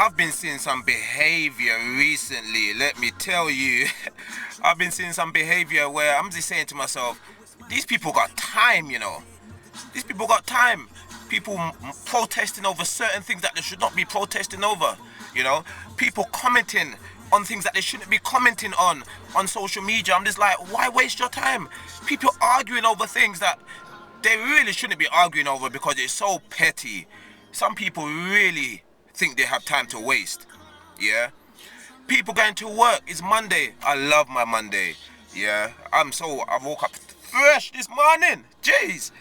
I've been seeing some behavior recently, let me tell you. I've been seeing some behavior where I'm just saying to myself, these people got time, you know. These people got time. People protesting over certain things that they should not be protesting over, you know. People commenting on things that they shouldn't be commenting on social media. I'm just like, why waste your time? People arguing over things that they really shouldn't be arguing over because it's so petty. Some people really think they have time to waste. Yeah. People going to work. It's Monday. I love my Monday. Yeah. I woke up fresh this morning. Jeez.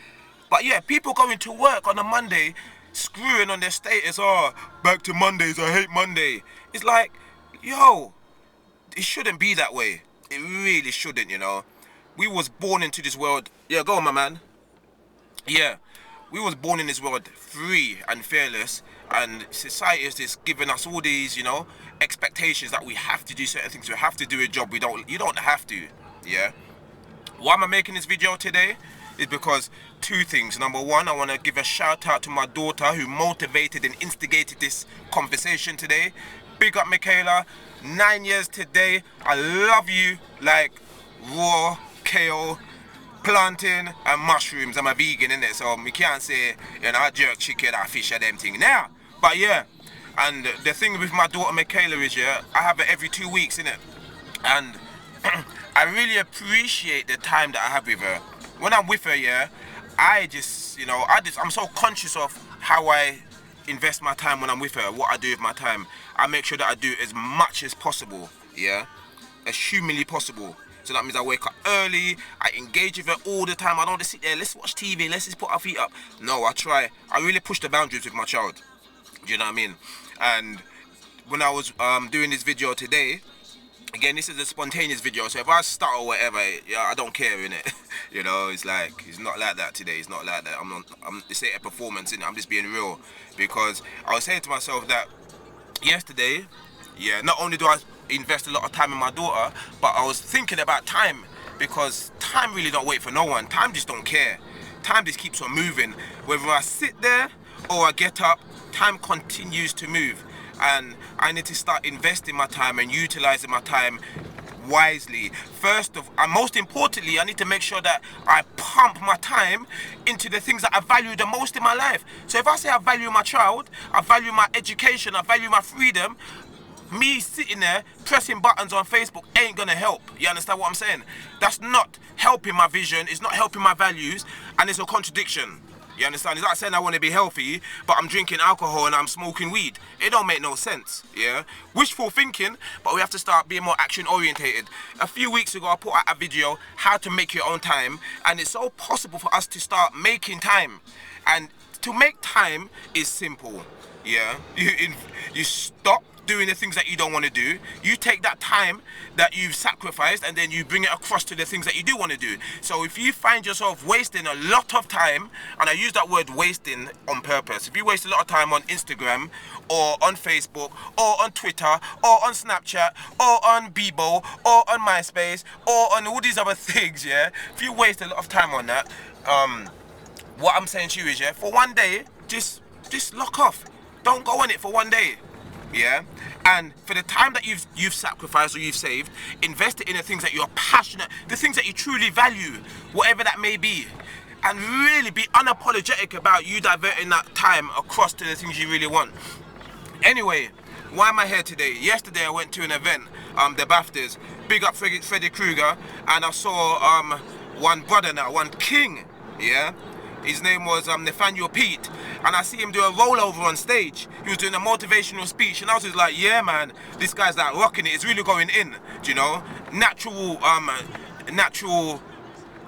But yeah, people going to work on a Monday, screwing on their status. Oh, back to Mondays. I hate Monday. It's like, yo, it shouldn't be that way. It really shouldn't, you know. We was born into this world. Yeah, go on, my man. Yeah, we was born in this world free and fearless, and society is just giving us all these, you know, expectations that we have to do certain things. We have to do a job. You don't have to. Yeah. Why am I making this video today? Is because two things. Number one, I want to give a shout out to my daughter who motivated and instigated this conversation today. Big up, Michaela. 9 years today. I love you like raw kale, plantain and mushrooms. I'm a vegan, innit? So we can't say, you know, I jerk chicken, I fish and them thing now. But yeah, and the thing with my daughter Michaela is, yeah, I have her every 2 weeks, innit? And I really appreciate the time that I have with her. When I'm with her, yeah, I just, you know, I'm so conscious of how I invest my time when I'm with her, what I do with my time. I make sure that I do as much as possible, yeah, as humanly possible. So that means I wake up early, I engage with her all the time. I don't just sit there, let's watch TV, let's just put our feet up. No, I really push the boundaries with my child. Do you know what I mean? And when I was doing this video today, again, this is a spontaneous video, so if I start or whatever, yeah, I don't care, innit? You know, it's like, it's not like that today, it's not like that. This ain't a performance, innit? I'm just being real. Because I was saying to myself that yesterday, yeah, not only do I invest a lot of time in my daughter, but I was thinking about time, because time really don't wait for no one. Time just don't care. Time just keeps on moving. Whether I sit there or I get up, time continues to move. And I need to start investing my time and utilizing my time wisely. And most importantly, I need to make sure that I pump my time into the things that I value the most in my life. So if I say I value my child, I value my education, I value my freedom, me sitting there pressing buttons on Facebook ain't gonna help. You understand what I'm saying? That's not helping my vision, it's not helping my values, and it's a contradiction. You understand? It's like saying I want to be healthy, but I'm drinking alcohol and I'm smoking weed. It don't make no sense, yeah? Wishful thinking, but we have to start being more action-orientated. A few weeks ago, I put out a video, how to make your own time, and it's so possible for us to start making time. And to make time is simple, yeah? You stop doing the things that you don't want to do. You take that time that you've sacrificed and then you bring it across to the things that you do want to do. So if you find yourself wasting a lot of time, and I use that word wasting on purpose, if you waste a lot of time on Instagram or on Facebook or on Twitter or on Snapchat or on Bebo or on MySpace or on all these other things, yeah, if you waste a lot of time on that, what I'm saying to you is, yeah, for one day, just lock off. Don't go on it for one day. Yeah, and for the time that you've sacrificed or you've saved, invest it in the things that you're passionate, the things that you truly value, whatever that may be, and really be unapologetic about you diverting that time across to the things you really want. Anyway, why am I here today? Yesterday I went to an event, the BAFTAs. Big up Freddy Krueger, and I saw one brother now, one king, yeah. His name was Nathaniel Pete, and I see him do a rollover on stage. He was doing a motivational speech, and I was just like, yeah, man, this guy's like rocking it. It's really going in, do you know? Natural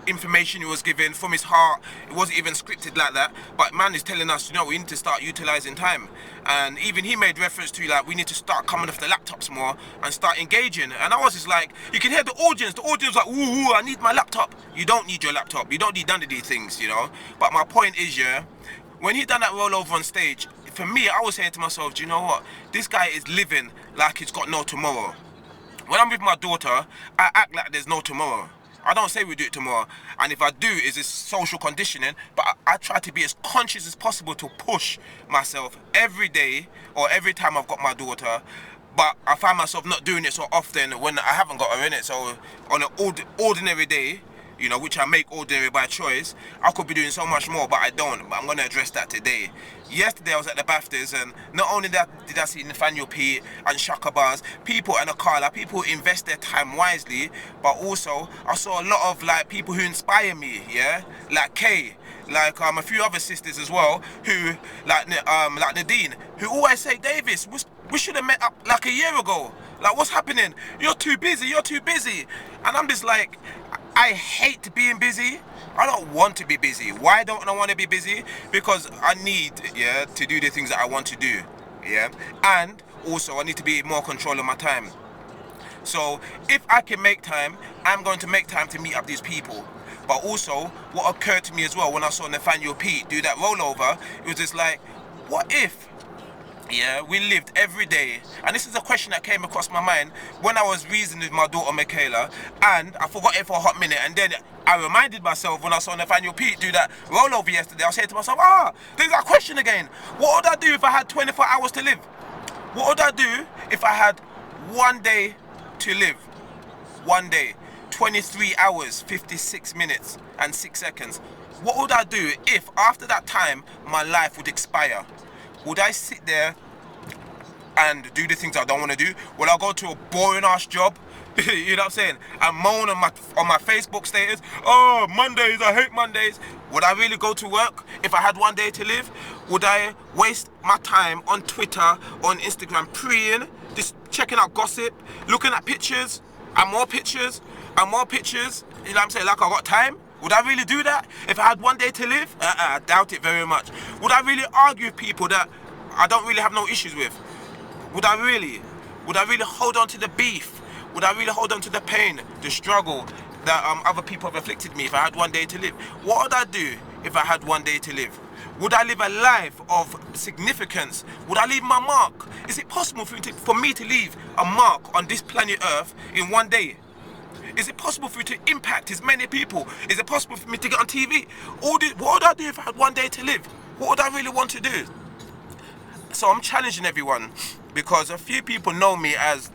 information he was given from his heart. It wasn't even scripted like that, but man is telling us, you know, we need to start utilizing time. And even he made reference to, like, we need to start coming off the laptops more and start engaging. And I was just like, you can hear the audience was like, ooh, I need my laptop. You don't need your laptop, you don't need none of these things, you know. But my point is, yeah, when he done that rollover on stage, for me, I was saying to myself, do you know what, this guy is living like he's got no tomorrow. When I'm with my daughter, I act like there's no tomorrow. I don't say we do it tomorrow. And if I do, it's social conditioning. But I try to be as conscious as possible to push myself every day or every time I've got my daughter. But I find myself not doing it so often when I haven't got her in it. So on an ordinary day, you know, which I make ordinary by choice, I could be doing so much more, but I don't. But I'm going to address that today. Yesterday I was at the BAFTAs, and not only that did I see Nathaniel P and Shaka Bars, people and Akala, people who invest their time wisely, but also I saw a lot of like people who inspire me, yeah, like Kay, like a few other sisters as well, who like Nadine, who always say, Davis, we should have met up like a year ago. Like, what's happening? You're too busy. And I'm just like, I hate being busy. I don't want to be busy. Why don't I want to be busy? Because I need, yeah, to do the things that I want to do, yeah. And also, I need to be more control of my time. So if I can make time, I'm going to make time to meet up these people. But also, what occurred to me as well when I saw Nathaniel P do that rollover, it was just like, what if, yeah, we lived every day? And this is a question that came across my mind when I was reasoning with my daughter Michaela, and I forgot it for a hot minute, and then I reminded myself when I saw Nathaniel Pete do that rollover yesterday. I said to myself, there's that question again. What would I do if I had 24 hours to live? What would I do if I had one day to live? One day, 23 hours, 56 minutes and 6 seconds. What would I do if after that time my life would expire? Would I sit there and do the things I don't want to do? Would I go to a boring ass job? You know what I'm saying? And moan on my Facebook status, oh, Mondays, I hate Mondays. Would I really go to work if I had one day to live? Would I waste my time on Twitter, on Instagram, preying, just checking out gossip, looking at pictures, and more pictures, and more pictures? You know what I'm saying? Like I got time? Would I really do that if I had one day to live? I doubt it very much. Would I really argue with people that I don't really have no issues with? Would I really? Would I really hold on to the beef? Would I really hold on to the pain, the struggle that other people have afflicted me if I had one day to live? What would I do if I had one day to live? Would I live a life of significance? Would I leave my mark? Is it possible for me to leave a mark on this planet Earth in one day? Is it possible for you to impact as many people? Is it possible for me to get on TV? What would I do if I had one day to live? What would I really want to do? So I'm challenging everyone, because a few people know me as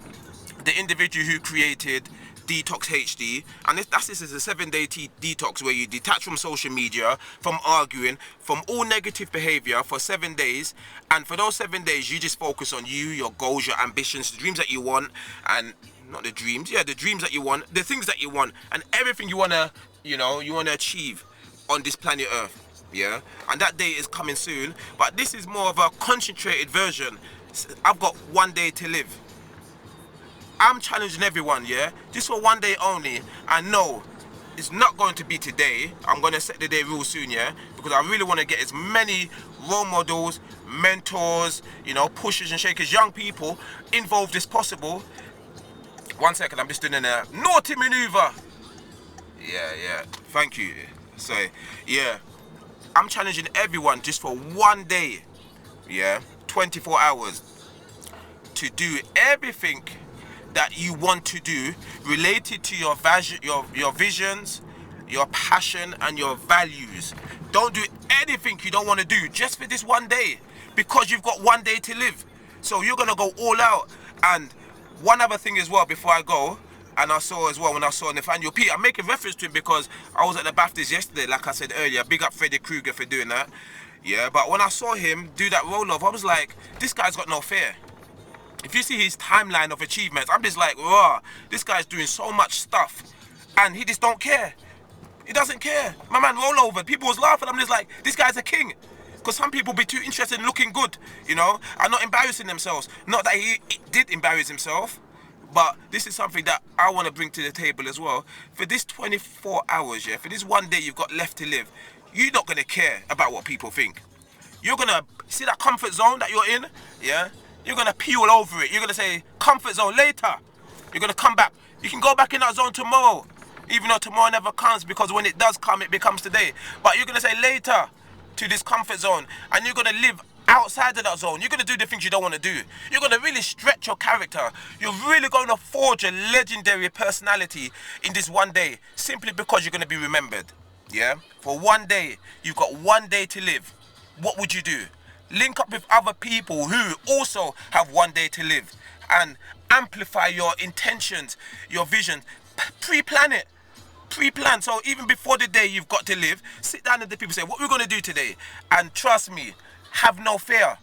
the individual who created Detox HD, and this is a 7-day detox where you detach from social media, from arguing, from all negative behavior for 7 days, and for those 7 days you just focus on you, your goals, your ambitions, the dreams that you want, and not the dreams, the dreams that you want, the things that you want, and everything you wanna, you wanna achieve on this planet Earth, yeah. And that day is coming soon, but this is more of a concentrated version. I've got one day to live. I'm challenging everyone, yeah, just for one day only. I know it's not going to be today. I'm going to set the day real soon, yeah, because I really want to get as many role models, mentors, pushers and shakers, young people involved as possible. 1 second, I'm just doing a naughty maneuver. Yeah, thank you. So, yeah, I'm challenging everyone just for one day, yeah, 24 hours, to do everything that you want to do related to your visions, your passion and your values. Don't do anything you don't want to do just for this one day, because you've got one day to live. So you're gonna go all out. And one other thing as well before I go, and I saw as well when I saw Nathaniel P, I'm making reference to him because I was at the BAFTAs yesterday, like I said earlier. Big up Freddy Krueger for doing that, yeah. But when I saw him do that roll-off, I was like, this guy's got no fear. If you see his timeline of achievements, I'm just like, wow, this guy's doing so much stuff, and he just don't care. He doesn't care. My man roll over. People was laughing. I'm just like, this guy's a king. Because some people be too interested in looking good, and not embarrassing themselves. Not that he did embarrass himself, but this is something that I want to bring to the table as well. For this 24 hours, yeah, for this one day you've got left to live, you're not going to care about what people think. You're going to see that comfort zone that you're in, yeah? You're going to pee all over it. You're going to say, comfort zone later. You're going to come back. You can go back in that zone tomorrow, even though tomorrow never comes, because when it does come, it becomes today. But you're going to say later to this comfort zone, and you're going to live outside of that zone, you're going to do the things you don't want to do. You're going to really stretch your character. You're really going to forge a legendary personality in this one day, simply because you're going to be remembered. Yeah? For one day, you've got one day to live. What would you do? Link up with other people who also have one day to live and amplify your intentions, your vision. Pre-plan it. Pre-plan. So even before the day you've got to live, sit down with the people, say, what we're going to do today? And trust me, have no fear.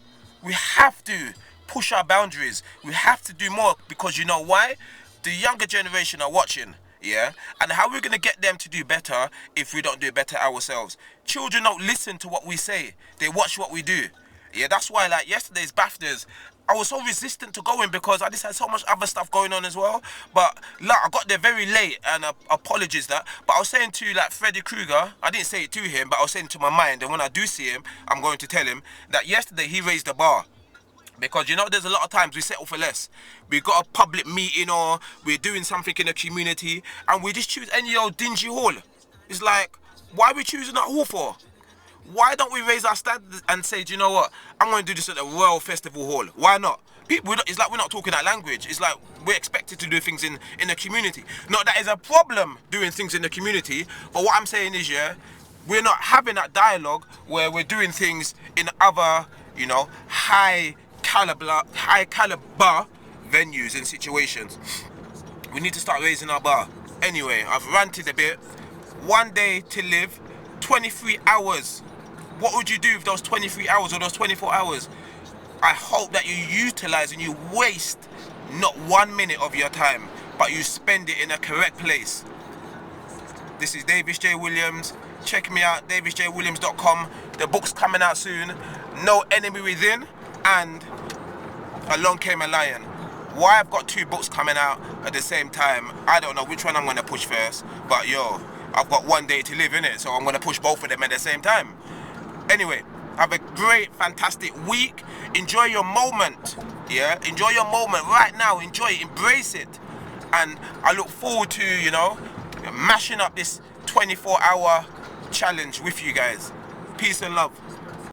We have to push our boundaries. We have to do more, because you know why? The younger generation are watching. Yeah, and how we're going to get them to do better if we don't do better ourselves? Children don't listen to what we say. They watch what we do. Yeah, that's why, like, yesterday's BAFTAs, I was so resistant to going because I just had so much other stuff going on as well. But like, I got there very late, and apologies that. But I was saying to, like, Freddy Krueger, I didn't say it to him, but I was saying to my mind, and when I do see him, I'm going to tell him that yesterday he raised the bar. Because, you know, there's a lot of times we settle for less. We got a public meeting, or we're doing something in the community, and we just choose any old dingy hall. It's like, why are we choosing that hall for? Why don't we raise our standards and say, do you know what, I'm going to do this at the Royal Festival Hall? Why not? People, it's like we're not talking that language. It's like we're expected to do things in the community. Not that is a problem doing things in the community, but what I'm saying is, yeah, we're not having that dialogue where we're doing things in other, you know, high caliber venues and situations. We need to start raising our bar. Anyway, I've ranted a bit. One day to live, 23 hours. What would you do with those 23 hours or those 24 hours? I hope that you utilize and you waste not 1 minute of your time, but you spend it in a correct place. This is Davis J. Williams. Check me out, davisjwilliams.com. The book's coming out soon. No Enemy Within and Along Came a Lion. Why I've got 2 books coming out at the same time, I don't know which one I'm going to push first. But yo, I've got one day to live in it, so I'm going to push both of them at the same time. Anyway, have a great, fantastic week. Enjoy your moment. Yeah, enjoy your moment right now. Enjoy it, embrace it. And I look forward to, you know, mashing up this 24-hour challenge with you guys. Peace and love.